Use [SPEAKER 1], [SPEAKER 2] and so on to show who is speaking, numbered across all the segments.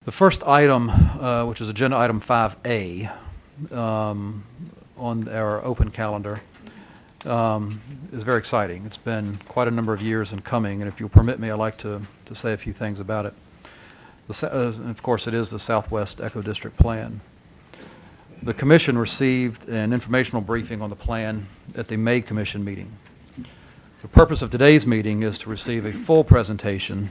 [SPEAKER 1] The first item, which is agenda item 5A on our open calendar, is very exciting. It's been quite a number of years in coming, and if you'll permit me, I'd like to say a few things about it. Of course, it is the Southwest Ecodistrict Plan. The Commission received an informational briefing on the plan at the May Commission meeting. The purpose of today's meeting is to receive a full presentation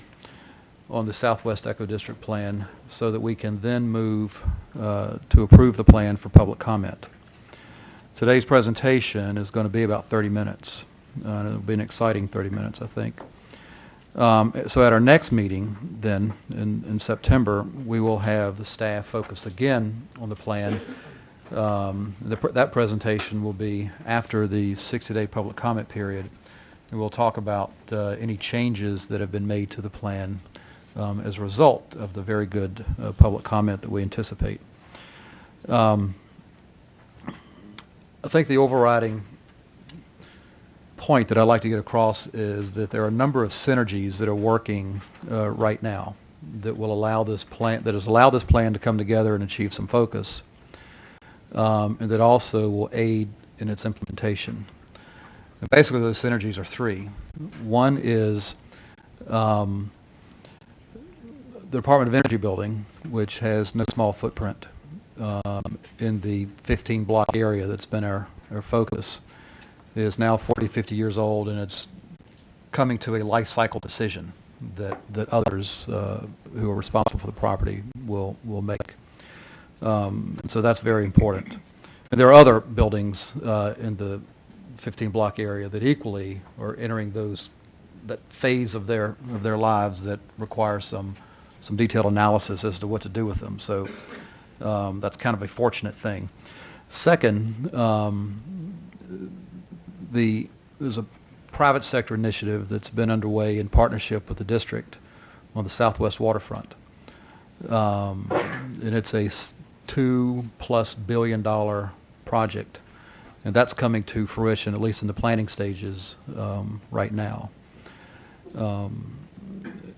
[SPEAKER 1] on the Southwest Ecodistrict Plan so that we can then move to approve the plan for public comment. Today's presentation is going to be about 30 minutes. It'll be an exciting 30 minutes, I think. So at our next meeting then in September, we will have the staff focus again on the plan. That presentation will be after the 60-day public comment period, and we'll talk about any changes that have been made to the plan as a result of the very good public comment that we anticipate. I think the overriding point that I'd like to get across is that there are a number of synergies that are working right now that will allow this plan, that has allowed this plan to come together and achieve some focus, and that also will aid in its implementation. And basically, those synergies are three. One is the Department of Energy building, which has no small footprint in the 15-block area that's been our focus, is now 40, 50 years old, and it's coming to a life cycle decision that others who are responsible for the property will make. And so that's very important. And there are other buildings in the 15-block area that equally are entering that phase of their lives that require some detailed analysis as to what to do with them. So that's kind of a fortunate thing. Second, there's a private sector initiative that's been underway in partnership with the district on the Southwest waterfront. And it's a $2+ billion project, and that's coming to fruition, at least in the planning stages right now.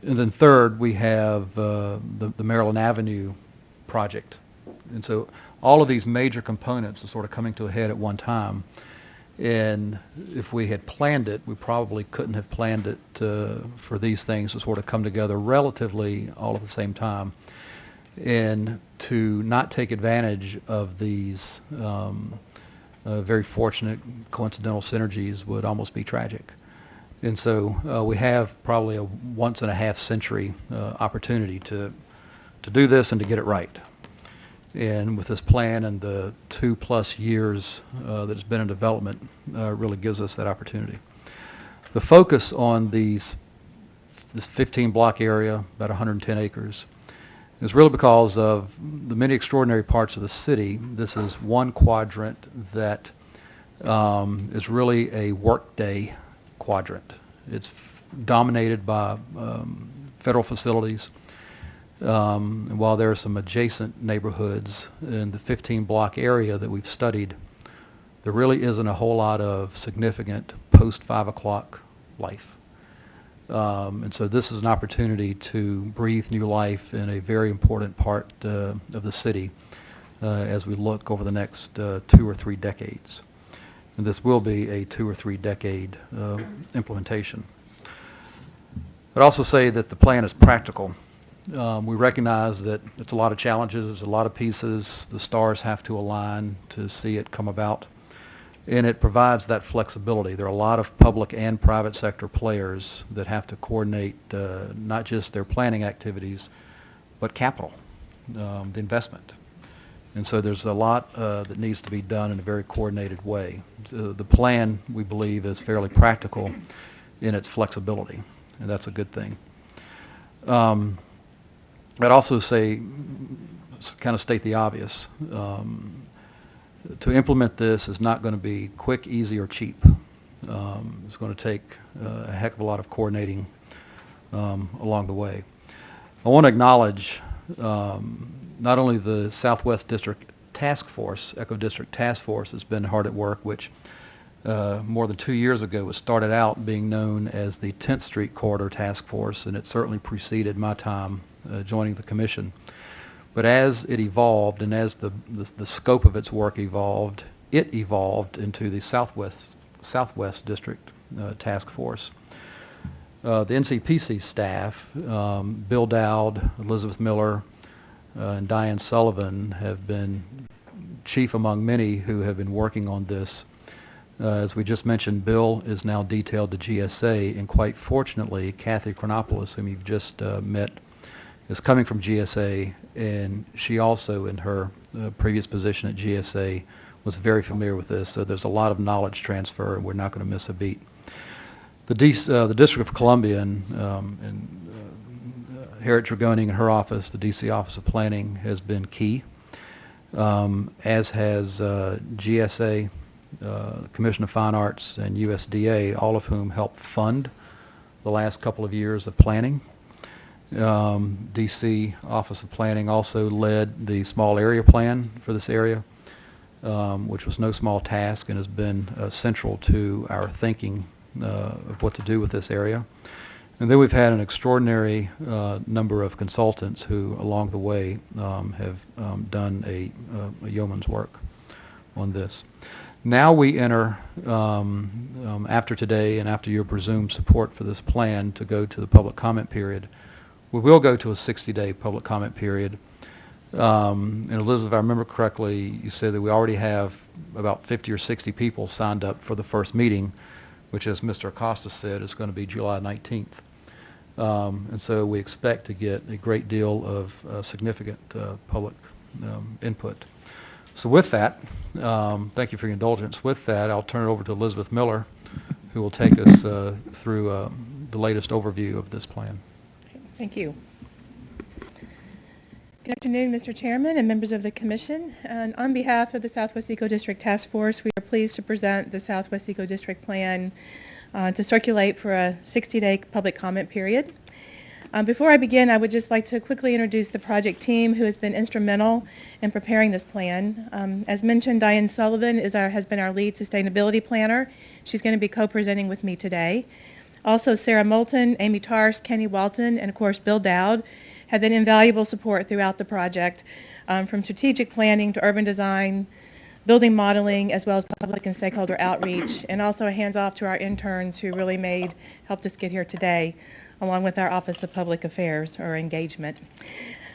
[SPEAKER 1] And then third, we have the Maryland Avenue project. And so all of these major components are sort of coming to a head at one time. And if we had planned it, we probably couldn't have planned it for these things to sort of come together relatively all at the same time. And to not take advantage of these very fortunate coincidental synergies would almost be tragic. And so we have probably a once-in-a-half-century opportunity to do this and to get it right. And with this plan and the 2+ years that it's been in development really gives us that opportunity. The focus on this 15-block area, about 110 acres, is really because of the many extraordinary parts of the city. This is one quadrant that is really a workday quadrant. It's dominated by federal facilities. And while there are some adjacent neighborhoods in the 15-block area that we've studied, there really isn't a whole lot of significant post-5 o'clock life. And so this is an opportunity to breathe new life in a very important part of the city as we look over the next 2 or 3 decades. And this will be a 2 or 3 decade implementation. I'd also say that the plan is practical. We recognize that it's a lot of challenges, there's a lot of pieces, the stars have to align to see it come about, and it provides that flexibility. There are a lot of public and private sector players that have to coordinate not just their planning activities, but capital, the investment. And so there's a lot that needs to be done in a very coordinated way. So the plan, we believe, is fairly practical in its flexibility, and that's a good thing. I'd also say, kind of state the obvious, to implement this is not going to be quick, easy, or cheap. It's going to take a heck of a lot of coordinating along the way. I want to acknowledge not only the Southwest District Task Force, Ecodistrict Task Force, has been hard at work, which more than 2 years ago was started out being known as the 10th Street Corridor Task Force, and it certainly preceded my time joining the commission. But as it evolved and as the scope of its work evolved, it evolved into the Southwest District Task Force. The NCPC staff, Bill Dowd, Elizabeth Miller, and Diane Sullivan have been chief among many who have been working on this. As we just mentioned, Bill is now detailed to GSA, and quite fortunately, Kathy Chronopoulos, whom you've just met, is coming from GSA, and she also, in her previous position at GSA, was very familiar with this, so there's a lot of knowledge transfer, and we're not going to miss a beat. The District of Columbia and Harriet Dragoning and her office, the DC Office of Planning, has been key, as has GSA, Commission of Fine Arts, and USDA, all of whom helped fund the last couple of years of planning. DC Office of Planning also led the small area plan for this area, which was no small task and has been central to our thinking of what to do with this area. And then we've had an extraordinary number of consultants who, along the way, have done a yeoman's work on this. Now we enter, after today and after your presumed support for this plan, to go to the public comment period. We will go to a 60-day public comment period. And Elizabeth, if I remember correctly, you said that we already have about 50 or 60 people signed up for the first meeting, which, as Mr. Acosta said, is going to be July 19th. And so we expect to get a great deal of significant public input. So with that, thank you for your indulgence. With that, I'll turn it over to Elizabeth Miller, who will take us through the latest overview of this plan.
[SPEAKER 2] Thank you. Good afternoon, Mr. Chairman and members of the Commission. And on behalf of the Southwest Ecodistrict Task Force, we are pleased to present the Southwest Ecodistrict Plan to circulate for a 60-day public comment period. Before I begin, I would just like to quickly introduce the project team who has been instrumental in preparing this plan. As mentioned, Diane Sullivan has been our lead sustainability planner. She's going to be co-presenting with me today. Also, Sarah Moulton, Amy Tarse, Kenny Walton, and of course Bill Dowd have been invaluable support throughout the project, from strategic planning to urban design, building modeling, as well as public and stakeholder outreach, and also a hands-off to our interns who really helped us get here today, along with our Office of Public Affairs, or engagement.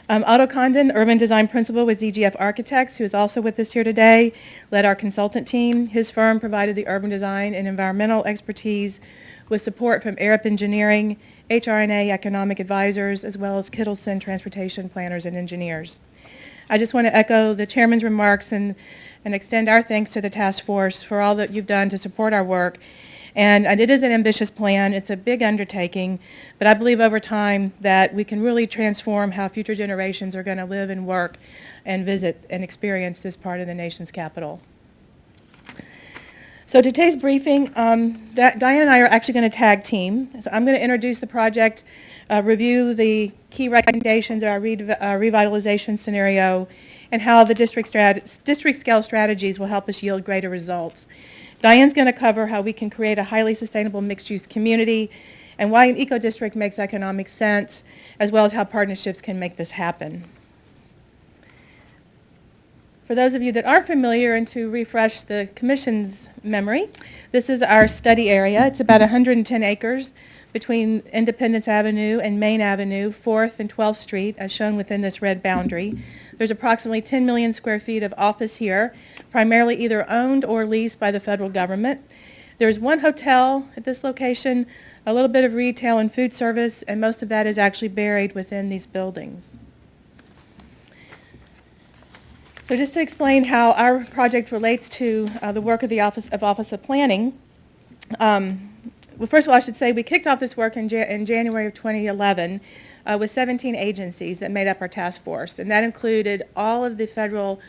[SPEAKER 2] Otto Condon, urban design principal with ZGF Architects, who is also with us here today, led our consultant team. His firm provided the urban design and environmental expertise with support from Arup Engineering, HRNA Economic Advisors, as well as Kittleson Transportation Planners and Engineers. I just want to echo the Chairman's remarks and extend our thanks to the task force for all that you've done to support our work. And it is an ambitious plan. It's a big undertaking, but I believe over time that we can really transform how future generations are going to live and work and visit and experience this part of the nation's capital. So today's briefing, Diane and I are actually going to tag team. So I'm going to introduce the project, review the key recommendations of our revitalization scenario, and how the district scale strategies will help us yield greater results. Diane's going to cover how we can create a highly sustainable mixed-use community and why an eco-district makes economic sense, as well as how partnerships can make this happen. For those of you that aren't familiar, and to refresh the Commission's memory, this is our study area. It's about 110 acres between Independence Avenue and Main Avenue, 4th and 12th Street, as shown within this red boundary. There's approximately 10 million square feet of office here, primarily either owned or leased by the federal government. There's one hotel at this location, a little bit of retail and food service, and most of that is actually buried within these buildings. So just to explain how our project relates to the work of the Office of Planning, well, first of all, I should say we kicked off this work in January of 2011 with 17 agencies that made up our task force, and that included all of the federal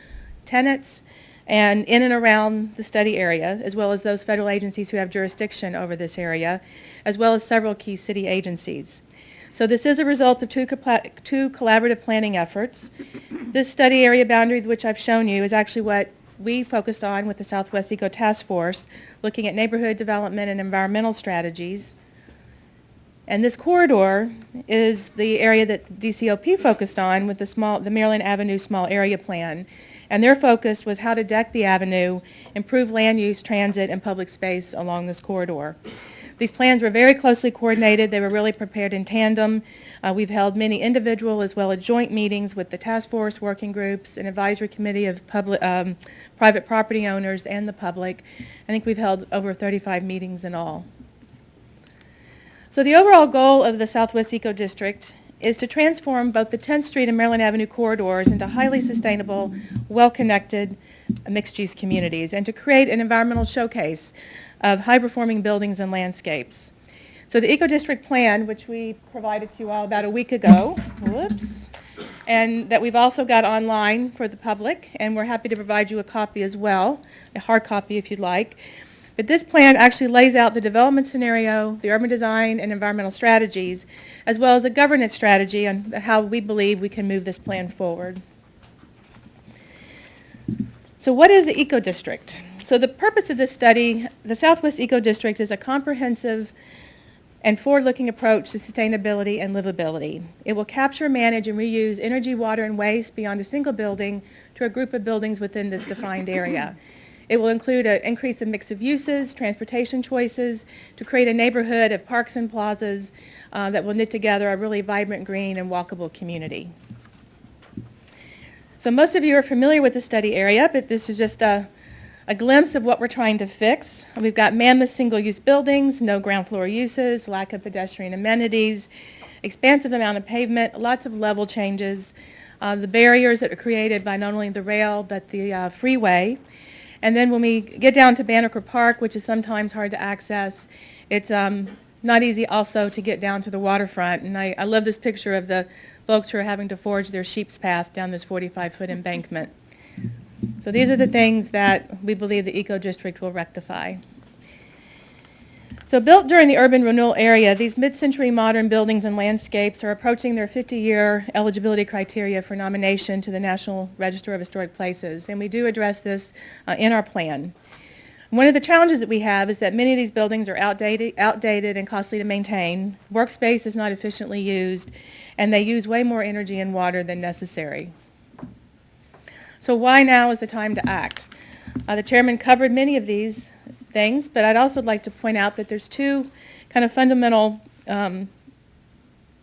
[SPEAKER 2] tenants and in and around the study area, as well as those federal agencies who have jurisdiction over this area, as well as several key city agencies. So this is a result of two collaborative planning efforts. This study area boundary, which I've shown you, is actually what we focused on with the Southwest Eco Task Force, looking at neighborhood development and environmental strategies. This study area boundary, which I've shown you, is actually what we focused on with the Southwest Eco Task Force, looking at neighborhood development and environmental strategies. This study area boundary, which I've shown you, is actually what we focused on with the Southwest Eco Task Force, looking at neighborhood development and environmental strategies. And this corridor is the area that DCOP focused on with the Maryland Avenue Small Area Plan. And their focus was how to deck the avenue, improve land use, transit, and public space along this corridor. These plans were very closely coordinated. They were really prepared in tandem. We've held many individual as well as joint meetings with the task force, working groups, an advisory committee of private property owners and the public. I think we've held over 35 meetings in all. So the overall goal of the Southwest Ecodistrict is to transform both the 10th Street and Maryland Avenue corridors into highly sustainable, well-connected mixed-use communities and to create an environmental showcase of high-performing buildings and landscapes. So the Ecodistrict Plan, which we provided to you all about a week ago, and that we've also got online for the public, and we're happy to provide you a copy as well, a hard copy if you'd like. But this plan actually lays out the development scenario, the urban design and environmental strategies, as well as a governance strategy on how we believe we can move this plan forward. So what is the Ecodistrict? So the purpose of this study, the Southwest Ecodistrict is a comprehensive and forward-looking approach to sustainability and livability. It will capture, manage, and reuse energy, water, and waste beyond a single building to a group of buildings within this defined area. It will include an increase in mix of uses, transportation choices, to create a neighborhood of parks and plazas that will knit together a really vibrant, green, and walkable community. So most of you are familiar with the study area, but this is just a glimpse of what we're trying to fix. We've got mammoth single-use buildings, no ground floor uses, lack of pedestrian amenities, expansive amount of pavement, lots of level changes, the barriers that are created by not only the rail but the freeway. And then when we get down to Banneker Park, which is sometimes hard to access, it's not easy also to get down to the waterfront. And I love this picture of the folks who are having to forge their sheep's path down this 45-foot embankment. So these are the things that we believe the Ecodistrict will rectify. So built during the urban renewal area, these mid-century modern buildings and landscapes are approaching their 50-year eligibility criteria for nomination to the National Register of Historic Places, and we do address this in our plan. One of the challenges that we have is that many of these buildings are outdated and costly to maintain. Workspace is not efficiently used, and they use way more energy and water than necessary. So why now is the time to act? The chairman covered many of these things, but I'd also like to point out that there's two kind of fundamental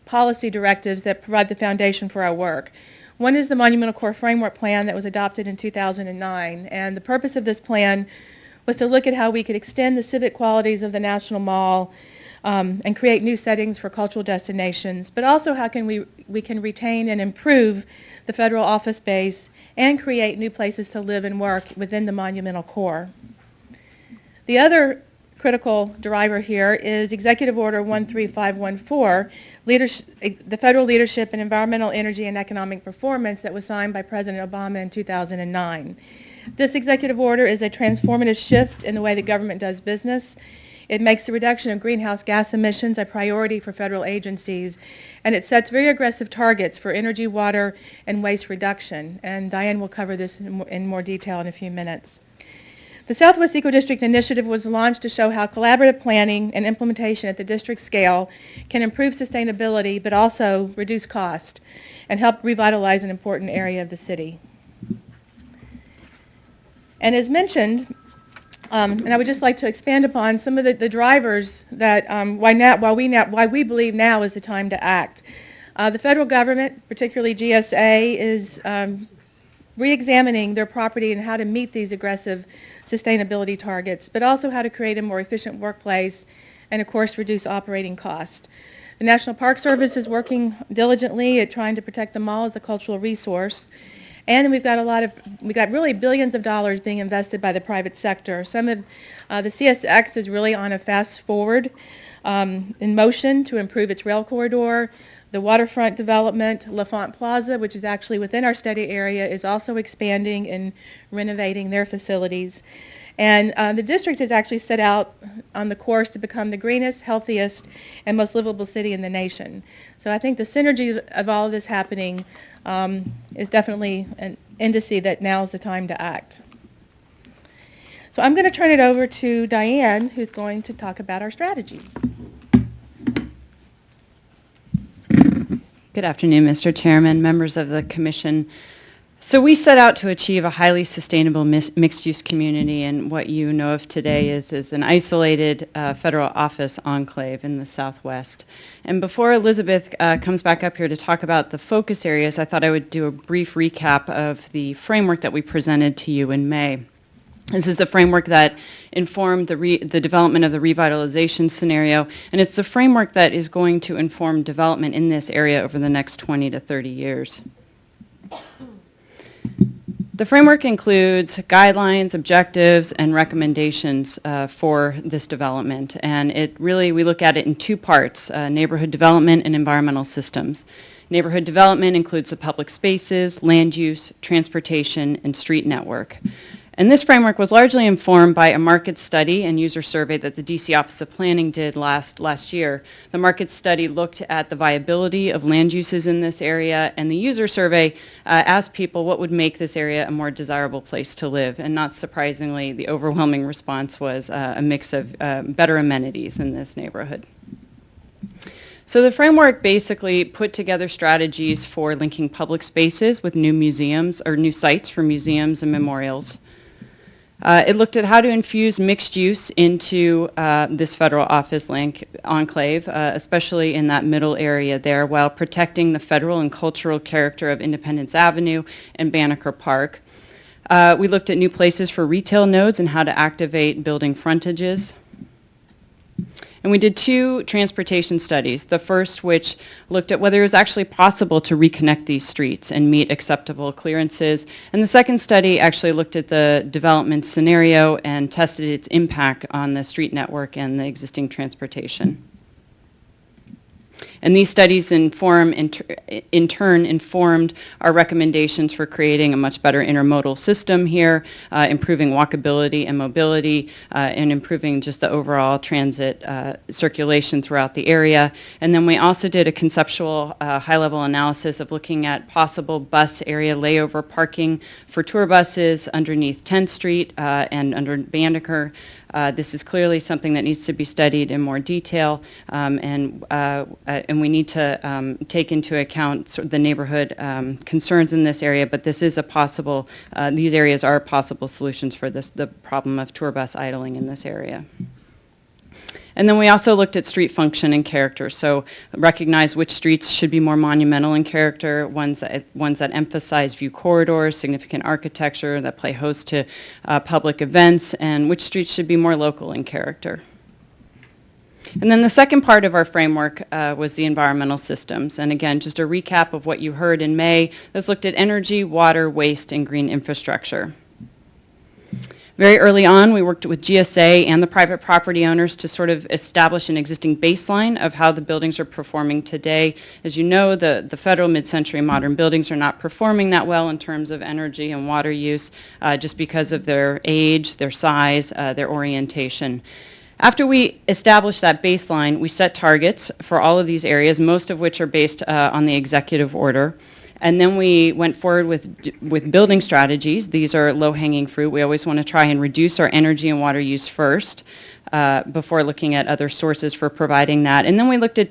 [SPEAKER 2] policy directives that provide the foundation for our work. One is the Monumental Core Framework Plan that was adopted in 2009, and the purpose of this plan was to look at how we could extend the civic qualities of the National Mall and create new settings for cultural destinations, but also how can we can retain and improve the federal office base and create new places to live and work within the monumental core. The other critical driver here is Executive Order 13514, the Federal Leadership in Environmental, Energy, and Economic Performance that was signed by President Obama in 2009. This executive order is a transformative shift in the way the government does business. It makes the reduction of greenhouse gas emissions a priority for federal agencies, and it sets very aggressive targets for energy, water, and waste reduction. And Diane will cover this in more detail in a few minutes. The Southwest Ecodistrict Initiative was launched to show how collaborative planning and implementation at the district scale can improve sustainability but also reduce cost and help revitalize an important area of the city. And as mentioned, and I would just like to expand upon some of the drivers that why we believe now is the time to act. The federal government, particularly GSA, is re-examining their property and how to meet these aggressive sustainability targets, but also how to create a more efficient workplace and, of course, reduce operating cost. The National Park Service is working diligently at trying to protect the mall as a cultural resource. And we've got really billions of dollars being invested by the private sector. Some of the CSX is really on a fast forward in motion to improve its rail corridor. The waterfront development, LaFont Plaza, which is actually within our study area, is also expanding and renovating their facilities. And the district has actually set out on the course to become the greenest, healthiest, and most livable city in the nation. So I think the synergy of all of this happening is definitely an indice that now is the time to act. So I'm going to turn it over to Diane, who's going to talk about our strategies.
[SPEAKER 3] Good afternoon, Mr. Chairman, members of the Commission. So we set out to achieve a highly sustainable mixed-use community, and what you know of today is an isolated federal office enclave in the Southwest. And before Elizabeth comes back up here to talk about the focus areas, I thought I would do a brief recap of the framework that we presented to you in May. This is the framework that informed the development of the revitalization scenario, and it's the framework that is going to inform development in this area over the next 20 to 30 years. The framework includes guidelines, objectives, and recommendations for this development, and we look at it in two parts, neighborhood development and environmental systems. Neighborhood development includes the public spaces, land use, transportation, and street network. And this framework was largely informed by a market study and user survey that the DC Office of Planning did last year. The market study looked at the viability of land uses in this area, and the user survey asked people what would make this area a more desirable place to live. And not surprisingly, the overwhelming response was a mix of better amenities in this neighborhood. So the framework basically put together strategies for linking public spaces with new museums or new sites for museums and memorials. It looked at how to infuse mixed use into this federal office enclave, especially in that middle area there, while protecting the federal and cultural character of Independence Avenue and Banneker Park. We looked at new places for retail nodes and how to activate building frontages. And we did two transportation studies. The first, which looked at whether it was actually possible to reconnect these streets and meet acceptable clearances. And the second study actually looked at the development scenario and tested its impact on the street network and the existing transportation. And these studies in turn informed our recommendations for creating a much better intermodal system here, improving walkability and mobility, and improving just the overall transit circulation throughout the area. And then we also did a conceptual high-level analysis of looking at possible bus area layover parking for tour buses underneath 10th Street and under Banneker. This is clearly something that needs to be studied in more detail, and we need to take into account sort of the neighborhood concerns in this area, but this is a possible, these areas are possible solutions for the problem of tour bus idling in this area. And then we also looked at street function and character, so recognize which streets should be more monumental in character, ones that emphasize view corridors, significant architecture, that play host to public events, and which streets should be more local in character. And then the second part of our framework was the environmental systems. And again, just a recap of what you heard in May. This looked at energy, water, waste, and green infrastructure. Very early on, we worked with GSA and the private property owners to sort of establish an existing baseline of how the buildings are performing today. As you know, the federal mid-century modern buildings are not performing that well in terms of energy and water use, just because of their age, their size, their orientation. After we established that baseline, we set targets for all of these areas, most of which are based on the executive order. And then we went forward with building strategies. These are low-hanging fruit. We always want to try and reduce our energy and water use first before looking at other sources for providing that. And then we looked at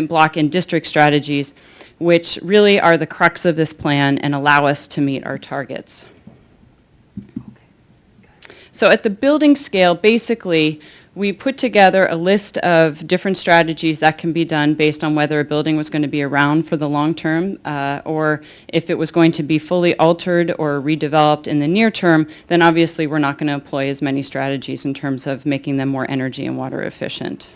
[SPEAKER 3] block and district strategies, which really are the crux of this plan and allow us to meet our targets. So at the building scale, basically, we put together a list of different strategies that can be done based on whether a building was going to be around for the long term or if it was going to be fully altered or redeveloped in the near term, then obviously we're not going to employ as many strategies in terms of making them more energy and water efficient.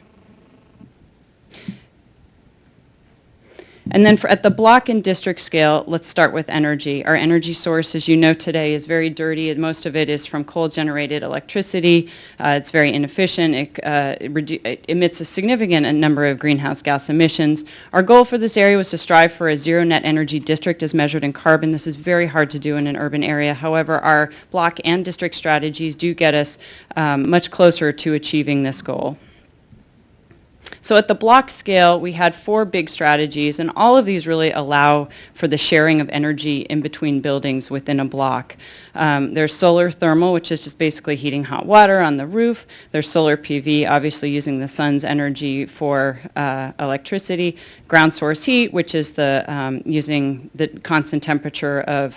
[SPEAKER 3] And then at the block and district scale, let's start with energy. Our energy source, as you know today, is very dirty, and most of it is from coal-generated electricity. It's very inefficient. It emits a significant number of greenhouse gas emissions. Our goal for this area was to strive for a zero net energy district as measured in carbon. This is very hard to do in an urban area. However, our block and district strategies do get us much closer to achieving this goal. So at the block scale, we had 4 big strategies, and all of these really allow for the sharing of energy in between buildings within a block. There's solar thermal, which is just basically heating hot water on the roof. There's solar PV, obviously using the sun's energy for electricity. Ground source heat, which is the using the constant temperature of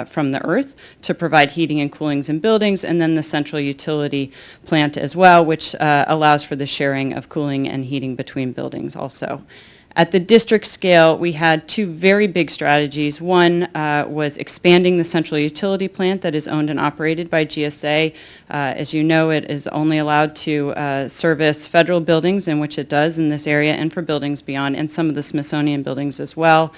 [SPEAKER 3] from the earth to provide heating and cooling in buildings. And then the central utility plant as well, which allows for the sharing of cooling and heating between buildings also. At the district scale, we had 2 very big strategies. One was expanding the central utility plant that is owned and operated by GSA. As you know, it is only allowed to service federal buildings, in which it does in this area, and for buildings beyond, and some of the Smithsonian buildings as well.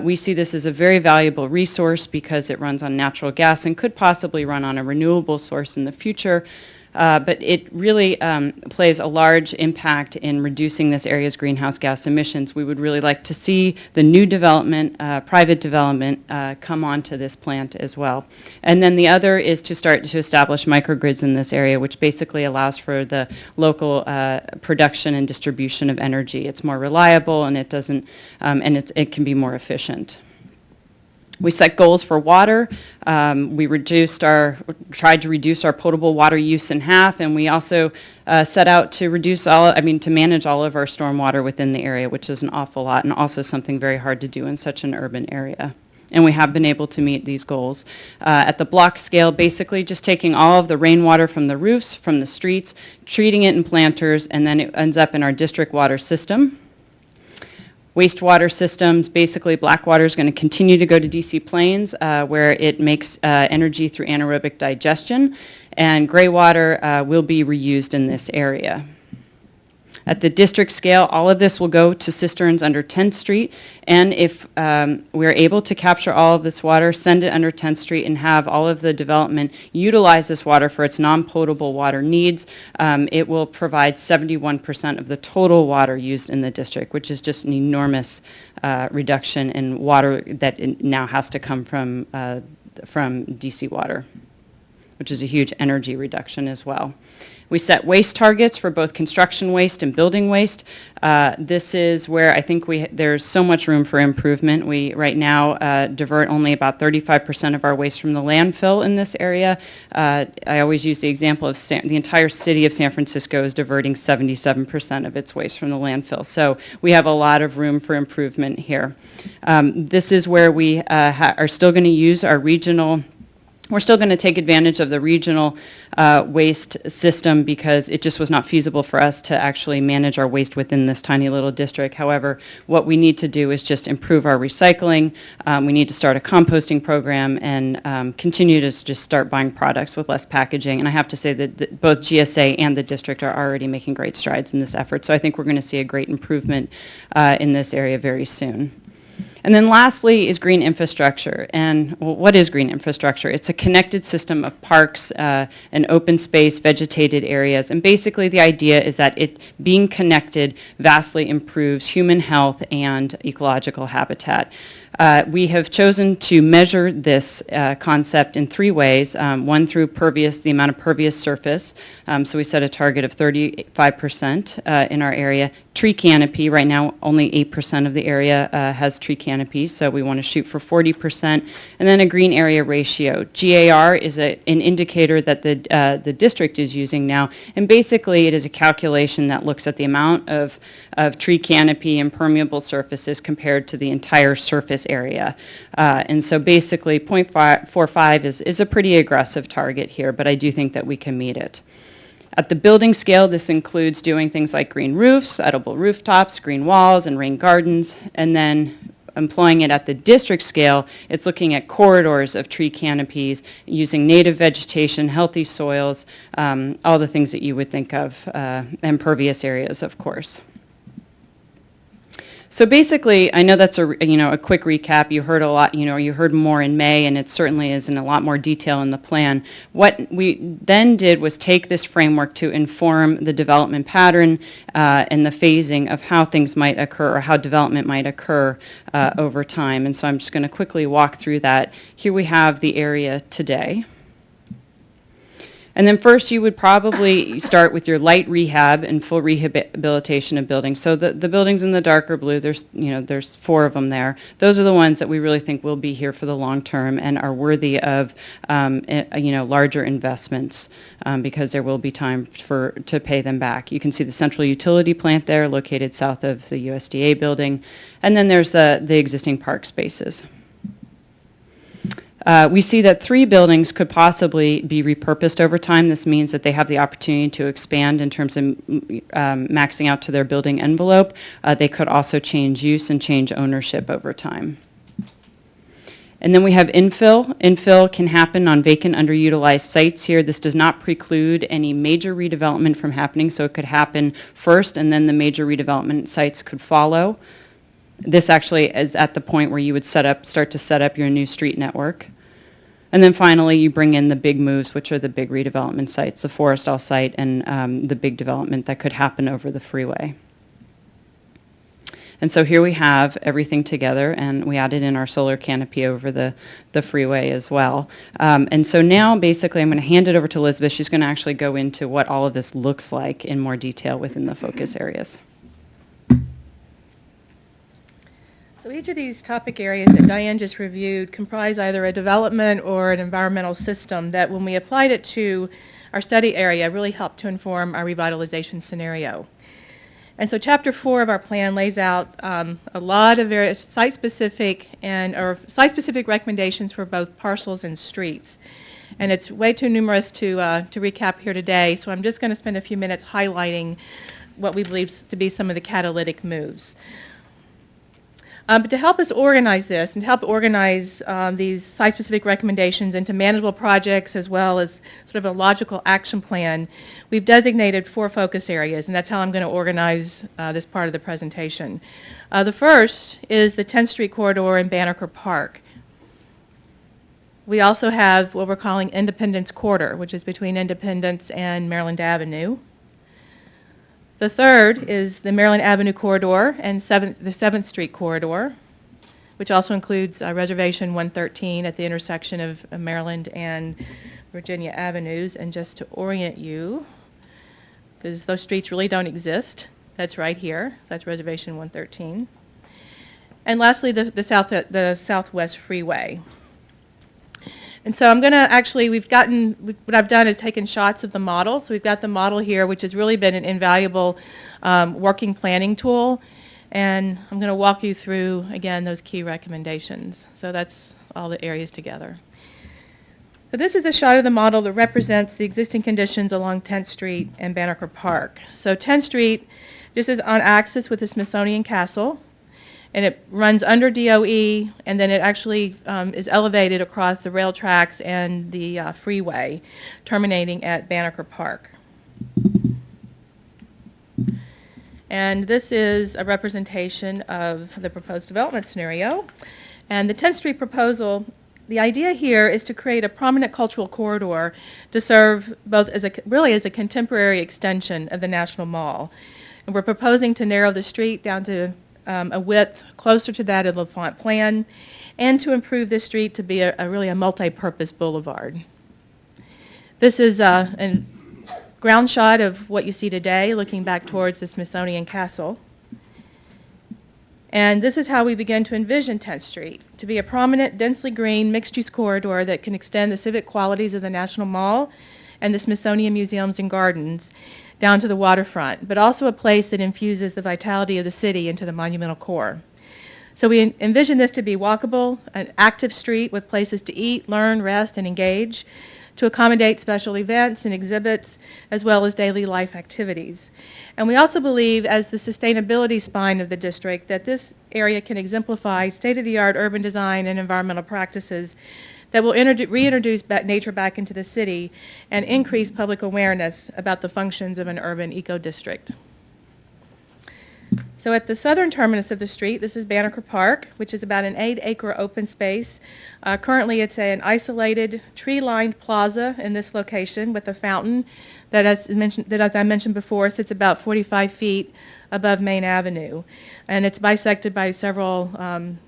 [SPEAKER 3] We see this as a very valuable resource because it runs on natural gas and could possibly run on a renewable source in the future. But it really plays a large impact in reducing this area's greenhouse gas emissions. We would really like to see the new development, private development, come onto this plant as well. And then the other is to start to establish microgrids in this area, which basically allows for the local production and distribution of energy. It's more reliable, and it doesn't, and it can be more efficient. We set goals for water. We tried to reduce our potable water use in half, and we also set out to to manage all of our stormwater within the area, which is an awful lot, and also something very hard to do in such an urban area. And we have been able to meet these goals. At the block scale, basically just taking all of the rainwater from the roofs, from the streets, treating it in planters, and then it ends up in our district water system. Wastewater systems, basically black water is going to continue to go to DC Plains, where it makes energy through anaerobic digestion, and gray water will be reused in this area. At the district scale, all of this will go to cisterns under 10th Street, and if we're able to capture all of this water, send it under 10th Street, and have all of the development utilize this water for its non-potable water needs, it will provide 71% of the total water used in the district, which is just an enormous reduction in water that now has to come from DC water, which is a huge energy reduction as well. We set waste targets for both construction waste and building waste. This is where I think there's so much room for improvement. We right now divert only about 35% of our waste from the landfill in this area. I always use the example of the entire city of San Francisco is diverting 77% of its waste from the landfill. So we have a lot of room for improvement here. This is where we are still going to use our regional. We're still going to take advantage of the regional waste system because it just was not feasible for us to actually manage our waste within this tiny little district. However, what we need to do is just improve our recycling. We need to start a composting program and continue to just start buying products with less packaging. And I have to say that both GSA and the district are already making great strides in this effort. So I think we're going to see a great improvement in this area very soon. And then lastly is green infrastructure. And what is green infrastructure? It's a connected system of parks and open space, vegetated areas. And basically the idea is that it being connected vastly improves human health and ecological habitat. We have chosen to measure this concept in 3 ways. One through the amount of pervious surface. So we set a target of 35% in our area. Tree canopy, right now only 8% of the area has tree canopy, so we want to shoot for 40%. And then a green area ratio. GAR is an indicator that the district is using now, and basically it is a calculation that looks at the amount of tree canopy and permeable surfaces compared to the entire surface area. And so basically 0.45 is a pretty aggressive target here, but I do think that we can meet it. At the building scale, this includes doing things like green roofs, edible rooftops, green walls, and rain gardens. And then employing it at the district scale, it's looking at corridors of tree canopies, using native vegetation, healthy soils, all the things that you would think of, and pervious areas, of course. So basically, I know that's a quick recap. You heard a lot, you heard more in May, and it certainly is in a lot more detail in the plan. What we then did was take this framework to inform the development pattern and the phasing of how things might occur or how development might occur over time. And so I'm just going to quickly walk through that. Here we have the area today. And then first, you would probably start with your light rehab and full rehabilitation of buildings. So the buildings in the darker blue, there's 4 of them there. Those are the ones that we really think will be here for the long term and are worthy of, larger investments because there will be time to pay them back. You can see the central utility plant there, located south of the USDA building, and then there's the existing park spaces. We see that 3 buildings could possibly be repurposed over time. This means that they have the opportunity to expand in terms of maxing out to their building envelope. They could also change use and change ownership over time. And then we have infill. Infill can happen on vacant, underutilized sites here. This does not preclude any major redevelopment from happening, so it could happen first and then the major redevelopment sites could follow. This actually is at the point where you would start to set up your new street network. And then finally, you bring in the big moves, which are the big redevelopment sites, the Forestall site and the big development that could happen over the freeway. And so here we have everything together, and we added in our solar canopy over the freeway as well. And so now, basically, I'm going to hand it over to Elizabeth. She's going to actually go into what all of this looks like in more detail within the focus areas.
[SPEAKER 2] So each of these topic areas that Diane just reviewed comprise either a development or an environmental system that, when we applied it to our study area, really helped to inform our revitalization scenario. And so Chapter 4 of our plan lays out a lot of various site-specific recommendations for both parcels and streets. And it's way too numerous to recap here today, so I'm just going to spend a few minutes highlighting what we believe to be some of the catalytic moves. But to help us organize this and to help organize these site-specific recommendations into manageable projects as well as sort of a logical action plan, we've designated 4 focus areas, and that's how I'm going to organize this part of the presentation. The first is the 10th Street corridor in Banneker Park. We also have what we're calling Independence Quarter, which is between Independence and Maryland Avenue. The third is the Maryland Avenue corridor and the 7th Street corridor, which also includes Reservation 113 at the intersection of Maryland and Virginia Avenues. And just to orient you, because those streets really don't exist, that's right here. That's Reservation 113. And lastly, the Southwest Freeway. And so I'm going to what I've done is taken shots of the model. So we've got the model here, which has really been an invaluable working planning tool. And I'm going to walk you through, again, those key recommendations. So that's all the areas together. So this is a shot of the model that represents the existing conditions along 10th Street and Banneker Park. So 10th Street, this is on axis with the Smithsonian Castle. And it runs under DOE, and then it actually is elevated across the rail tracks and the freeway, terminating at Banneker Park. And this is a representation of the proposed development scenario. And the 10th Street proposal, the idea here is to create a prominent cultural corridor to serve both as a contemporary extension of the National Mall. And we're proposing to narrow the street down to a width closer to that of the L'Enfant plan, and to improve this street to be really a multi-purpose boulevard. This is a ground shot of what you see today, looking back towards the Smithsonian Castle. And this is how we begin to envision 10th Street, to be a prominent, densely green, mixed-use corridor that can extend the civic qualities of the National Mall and the Smithsonian Museums and Gardens down to the waterfront, but also a place that infuses the vitality of the city into the monumental core. So we envision this to be walkable, an active street with places to eat, learn, rest, and engage, to accommodate special events and exhibits, as well as daily life activities. And we also believe, as the sustainability spine of the district, that this area can exemplify state-of-the-art urban design and environmental practices that will reintroduce nature back into the city and increase public awareness about the functions of an urban eco-district. So at the southern terminus of the street, this is Banneker Park, which is about an 8-acre open space. Currently it's an isolated, tree-lined plaza in this location with a fountain that, as I mentioned before, sits about 45 feet above Main Avenue. And it's bisected by several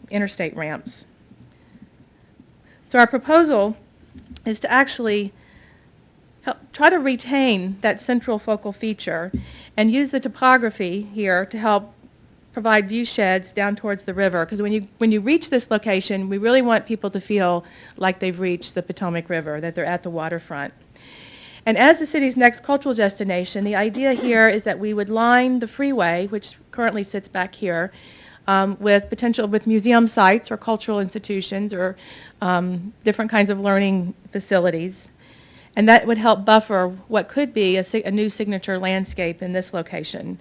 [SPEAKER 2] interstate ramps. So our proposal is to actually try to retain that central focal feature and use the topography here to help provide view sheds down towards the river, because when you reach this location, we really want people to feel like they've reached the Potomac River, that they're at the waterfront. And as the city's next cultural destination, the idea here is that we would line the freeway, which currently sits back here, with museum sites or cultural institutions or different kinds of learning facilities. And that would help buffer what could be a new signature landscape in this location.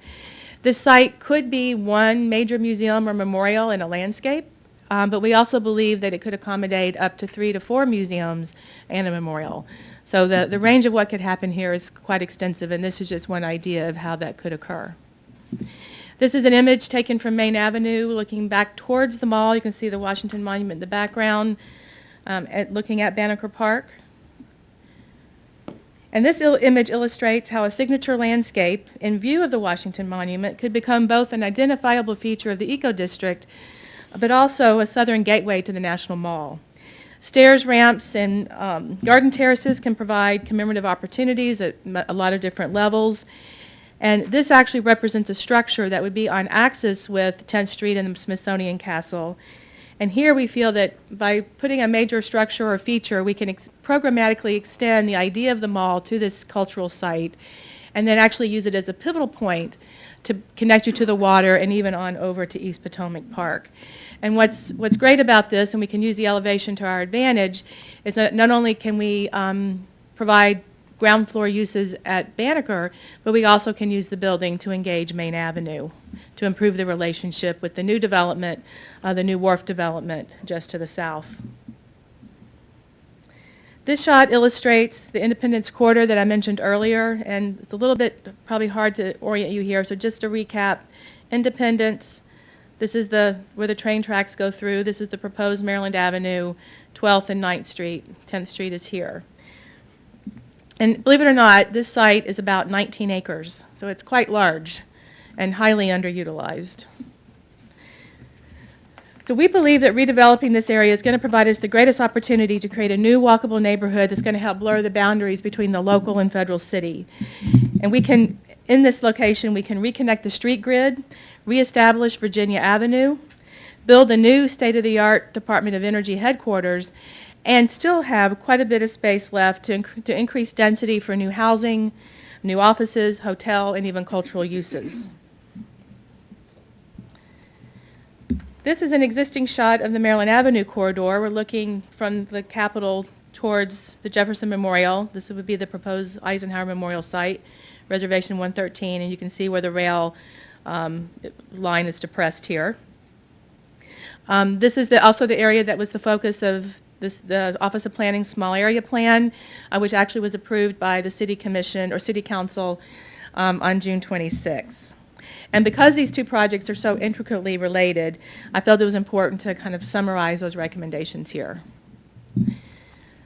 [SPEAKER 2] This site could be one major museum or memorial in a landscape, but we also believe that it could accommodate up to 3 to 4 museums and a memorial. So the range of what could happen here is quite extensive, and this is just one idea of how that could occur. This is an image taken from Main Avenue looking back towards the mall. You can see the Washington Monument in the background, looking at Banneker Park. And this image illustrates how a signature landscape in view of the Washington Monument could become both an identifiable feature of the Ecodistrict, but also a southern gateway to the National Mall. Stairs, ramps, and garden terraces can provide commemorative opportunities at a lot of different levels. And this actually represents a structure that would be on axis with 10th Street and the Smithsonian Castle. And here we feel that by putting a major structure or feature, we can programmatically extend the idea of the mall to this cultural site and then actually use it as a pivotal point to connect you to the water and even on over to East Potomac Park. And what's great about this, and we can use the elevation to our advantage, is that not only can we provide ground floor uses at Banneker, but we also can use the building to engage Main Avenue to improve the relationship with the new development, the new wharf development just to the south. This shot illustrates the Independence Quarter that I mentioned earlier, and it's a little bit probably hard to orient you here, so just to recap, Independence, this is where the train tracks go through. This is the proposed Maryland Avenue, 12th and 9th Street. 10th Street is here. And believe it or not, this site is about 19 acres, so it's quite large and highly underutilized. So we believe that redeveloping this area is going to provide us the greatest opportunity to create a new walkable neighborhood that's going to help blur the boundaries between the local and federal city. And we can, in this location, we can reconnect the street grid, reestablish Virginia Avenue, build a new state-of-the-art Department of Energy headquarters, and still have quite a bit of space left to increase density for new housing, new offices, hotel, and even cultural uses. This is an existing shot of the Maryland Avenue corridor. We're looking from the Capitol towards the Jefferson Memorial. This would be the proposed Eisenhower Memorial Site, Reservation 113, and you can see where the rail line is depressed here. This is also the area that was the focus of the Office of Planning's Small Area Plan, which actually was approved by the City Commission or City Council on June 26. And because these two projects are so intricately related, I felt it was important to kind of summarize those recommendations here.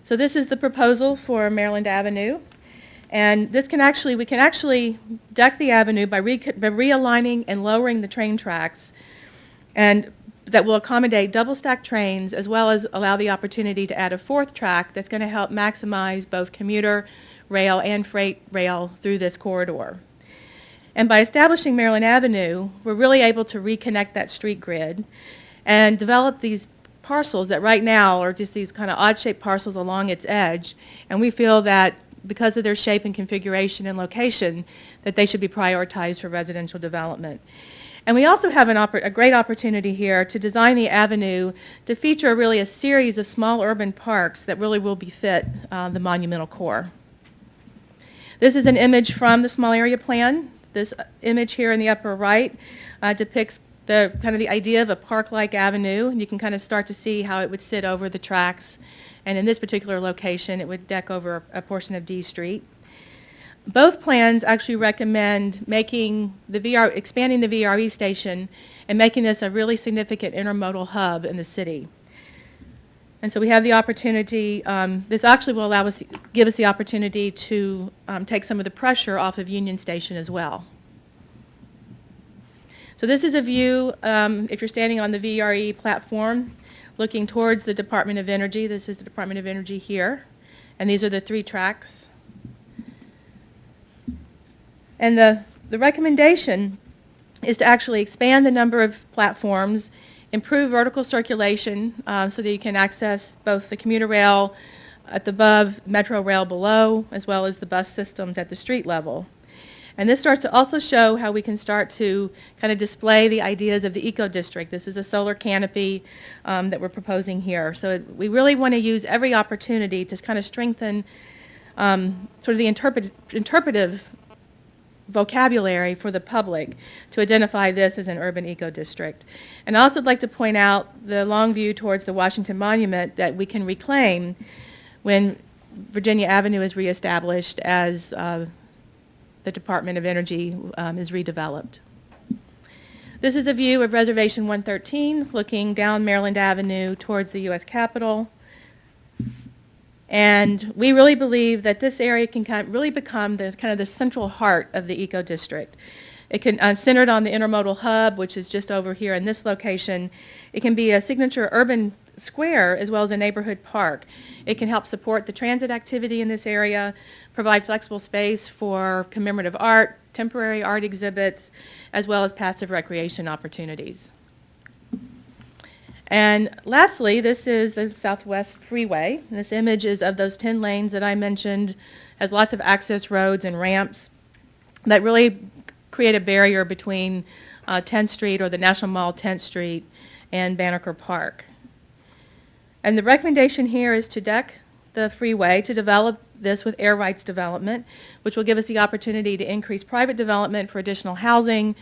[SPEAKER 2] So this is the proposal for Maryland Avenue. And we can actually deck the avenue by realigning and lowering the train tracks, and that will accommodate double-stack trains as well as allow the opportunity to add a fourth track that's going to help maximize both commuter rail and freight rail through this corridor. And by establishing Maryland Avenue, we're really able to reconnect that street grid and develop these parcels that right now are just these kind of odd-shaped parcels along its edge, and we feel that because of their shape and configuration and location, that they should be prioritized for residential development. And we also have a great opportunity here to design the avenue to feature really a series of small urban parks that really will befit the monumental core. This is an image from the Small Area Plan. This image here in the upper right depicts the idea of a park-like avenue, and you can kind of start to see how it would sit over the tracks. And in this particular location, it would deck over a portion of D Street. Both plans actually recommend expanding the VRE station and making this a really significant intermodal hub in the city. And so we have the opportunity, this actually will give us the opportunity to take some of the pressure off of Union Station as well. So this is a view, if you're standing on the VRE platform, looking towards the Department of Energy. This is the Department of Energy here, and these are the three tracks. And the recommendation is to actually expand the number of platforms, improve vertical circulation so that you can access both the commuter rail at the above, metro rail below, as well as the bus systems at the street level. And this starts to also show how we can start to kind of display the ideas of the eco-district. This is a solar canopy that we're proposing here. So we really want to use every opportunity to kind of strengthen sort of the interpretive vocabulary for the public to identify this as an urban eco-district. And I also would like to point out the long view towards the Washington Monument that we can reclaim when Virginia Avenue is reestablished as the Department of Energy is redeveloped. This is a view of Reservation 113 looking down Maryland Avenue towards the U.S. Capitol. And we really believe that this area can really become the kind of the central heart of the eco-district. It can, centered on the intermodal hub, which is just over here in this location, it can be a signature urban square as well as a neighborhood park. It can help support the transit activity in this area, provide flexible space for commemorative art, temporary art exhibits, as well as passive recreation opportunities. And lastly, this is the Southwest Freeway. And this image is of those 10 lanes that I mentioned, has lots of access roads and ramps that really create a barrier between 10th Street or the National Mall 10th Street and Banneker Park. And the recommendation here is to deck the freeway to develop this with air rights development, which will give us the opportunity to increase private development for additional housing,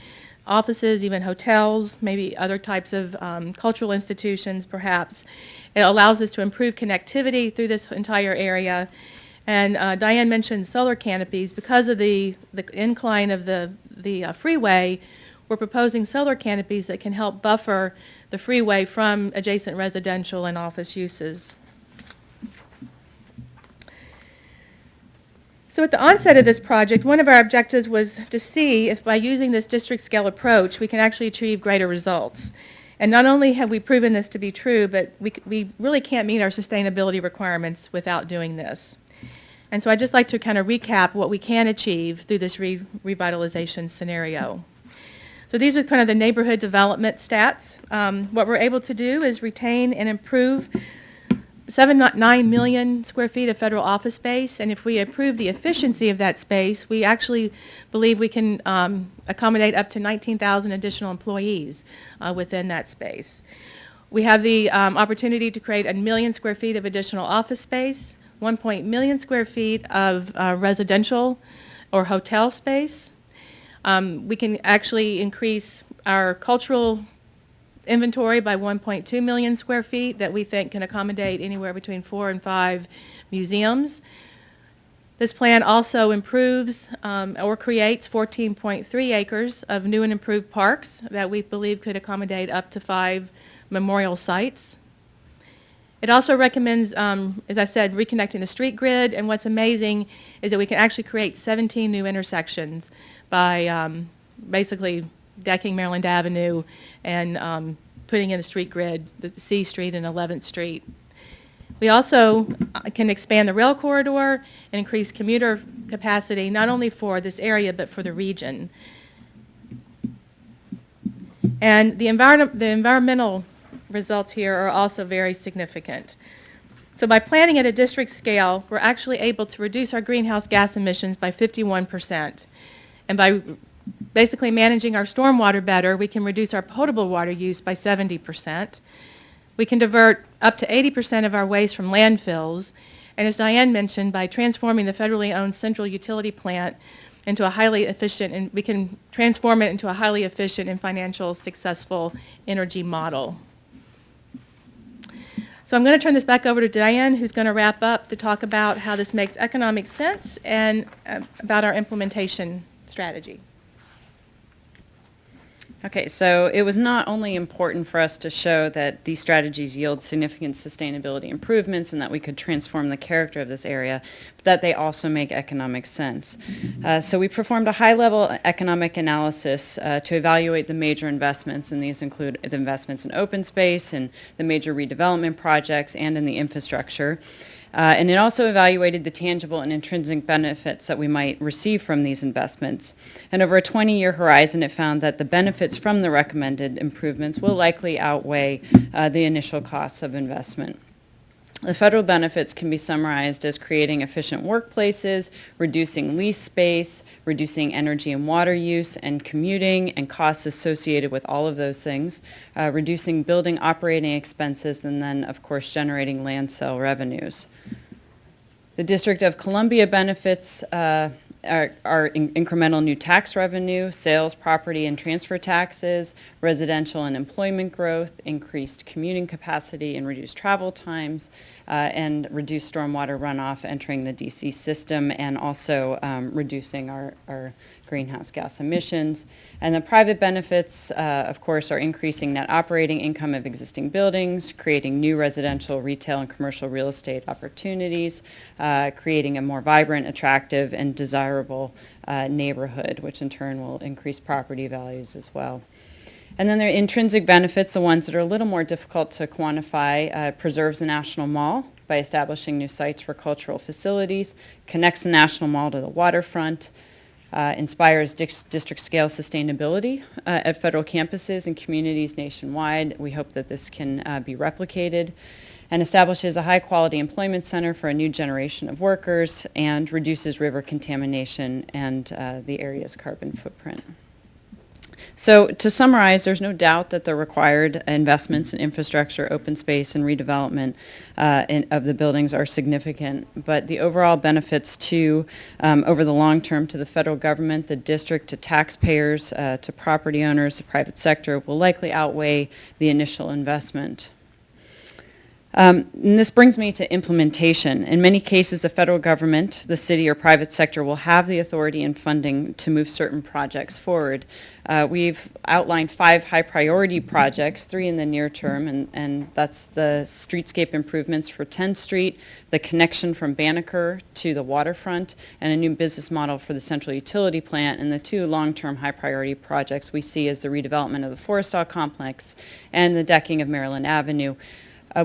[SPEAKER 2] offices, even hotels, maybe other types of cultural institutions perhaps. It allows us to improve connectivity through this entire area. And Diane mentioned solar canopies. Because of the incline of the freeway, we're proposing solar canopies that can help buffer the freeway from adjacent residential and office uses. So at the onset of this project, one of our objectives was to see if by using this district scale approach, we can actually achieve greater results. And not only have we proven this to be true, but we really can't meet our sustainability requirements without doing this. And so I'd just like to kind of recap what we can achieve through this revitalization scenario. So these are kind of the neighborhood development stats. What we're able to do is retain and improve 7.9 million square feet of federal office space, and if we improve the efficiency of that space, we actually believe we can accommodate up to 19,000 additional employees within that space. We have the opportunity to create 1 million square feet of additional office space, 1 million square feet of residential or hotel space. We can actually increase our cultural inventory by 1.2 million square feet that we think can accommodate anywhere between 4 and 5 museums. This plan also improves or creates 14.3 acres of new and improved parks that we believe could accommodate up to 5 memorial sites. It also recommends, as I said, reconnecting the street grid, and what's amazing is that we can actually create 17 new intersections by basically decking Maryland Avenue and putting in a street grid, the C Street and 11th Street. We also can expand the rail corridor and increase commuter capacity not only for this area but for the region. And the environmental results here are also very significant. So by planning at a district scale, we're actually able to reduce our greenhouse gas emissions by 51%. And by basically managing our stormwater better, we can reduce our potable water use by 70%. We can divert up to 80% of our waste from landfills. And as Diane mentioned, by transforming the federally owned central utility plant into a highly efficient, and we can transform it into a highly efficient and financial successful energy model. So I'm going to turn this back over to Diane, who's going to wrap up to talk about how this makes economic sense and about our implementation strategy.
[SPEAKER 3] Okay, so it was not only important for us to show that these strategies yield significant sustainability improvements and that we could transform the character of this area, but that they also make economic sense. So we performed a high-level economic analysis to evaluate the major investments, and these include the investments in open space and the major redevelopment projects and in the infrastructure. And it also evaluated the tangible and intrinsic benefits that we might receive from these investments. And over a 20-year horizon, it found that the benefits from the recommended improvements will likely outweigh the initial costs of investment. The federal benefits can be summarized as creating efficient workplaces, reducing lease space, reducing energy and water use, and commuting and costs associated with all of those things, reducing building operating expenses, and then, of course, generating land sale revenues. The District of Columbia benefits are incremental new tax revenue, sales, property, and transfer taxes, residential and employment growth, increased commuting capacity and reduced travel times, and reduced stormwater runoff entering the DC system, and also reducing our greenhouse gas emissions. And the private benefits, of course, are increasing net operating income of existing buildings, creating new residential, retail, and commercial real estate opportunities, creating a more vibrant, attractive, and desirable neighborhood, which in turn will increase property values as well. And then there are intrinsic benefits, the ones that are a little more difficult to quantify, preserves the National Mall by establishing new sites for cultural facilities, connects the National Mall to the waterfront, inspires district-scale sustainability at federal campuses and communities nationwide. We hope that this can be replicated, and establishes a high-quality employment center for a new generation of workers, and reduces river contamination and the area's carbon footprint. So to summarize, there's no doubt that the required investments in infrastructure, open space, and redevelopment of the buildings are significant, but the overall benefits to, over the long term, to the federal government, the district, to taxpayers, to property owners, the private sector, will likely outweigh the initial investment. And this brings me to implementation. In many cases, the federal government, the city, or private sector will have the authority and funding to move certain projects forward. We've outlined 5 high-priority projects, 3 in the near term, and that's the streetscape improvements for 10th Street, the connection from Banneker to the waterfront, and a new business model for the central utility plant. And the 2 long-term high-priority projects we see as the redevelopment of the Forrestal complex and the decking of Maryland Avenue.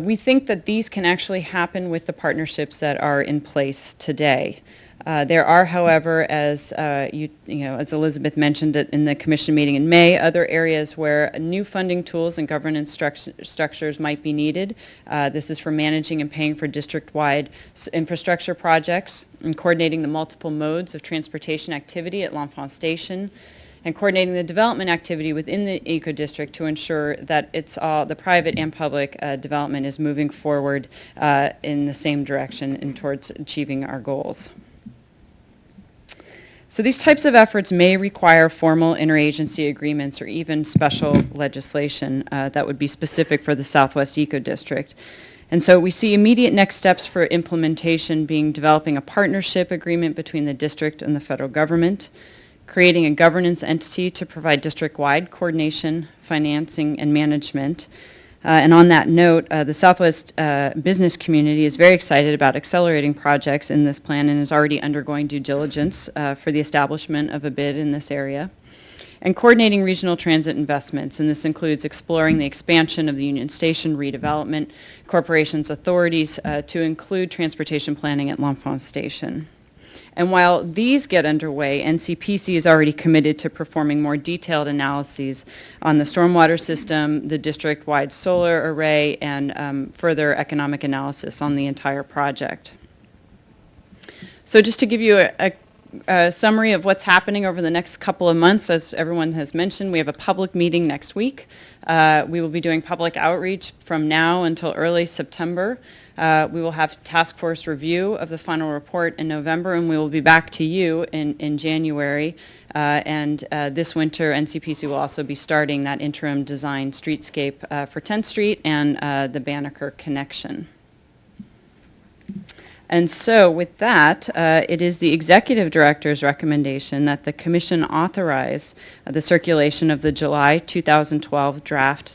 [SPEAKER 3] We think that these can actually happen with the partnerships that are in place today. There are, however, as as Elizabeth mentioned in the commission meeting in May, other areas where new funding tools and governance structures might be needed. This is for managing and paying for district-wide infrastructure projects, and coordinating the multiple modes of transportation activity at L'Enfant Station, and coordinating the development activity within the eco-district to ensure that it's all, the private and public development is moving forward in the same direction and towards achieving our goals. So these types of efforts may require formal interagency agreements or even special legislation that would be specific for the Southwest Ecodistrict. And so we see immediate next steps for implementation being developing a partnership agreement between the district and the federal government, creating a governance entity to provide district-wide coordination, financing, and management. And on that note, the Southwest business community is very excited about accelerating projects in this plan and is already undergoing due diligence for the establishment of a bid in this area. And coordinating regional transit investments, and this includes exploring the expansion of the Union Station redevelopment, corporations' authorities to include transportation planning at L'Enfant Station. And while these get underway, NCPC is already committed to performing more detailed analyses on the stormwater system, the district-wide solar array, and further economic analysis on the entire project. So just to give you a summary of what's happening over the next couple of months, as everyone has mentioned, we have a public meeting next week. We will be doing public outreach from now until early September. We will have task force review of the final report in November, and we will be back to you in January. And this winter, NCPC will also be starting that interim design streetscape for 10th Street and the Banneker connection. And so with that, it is the Executive Director's recommendation that the Commission authorize the circulation of the July 2012 draft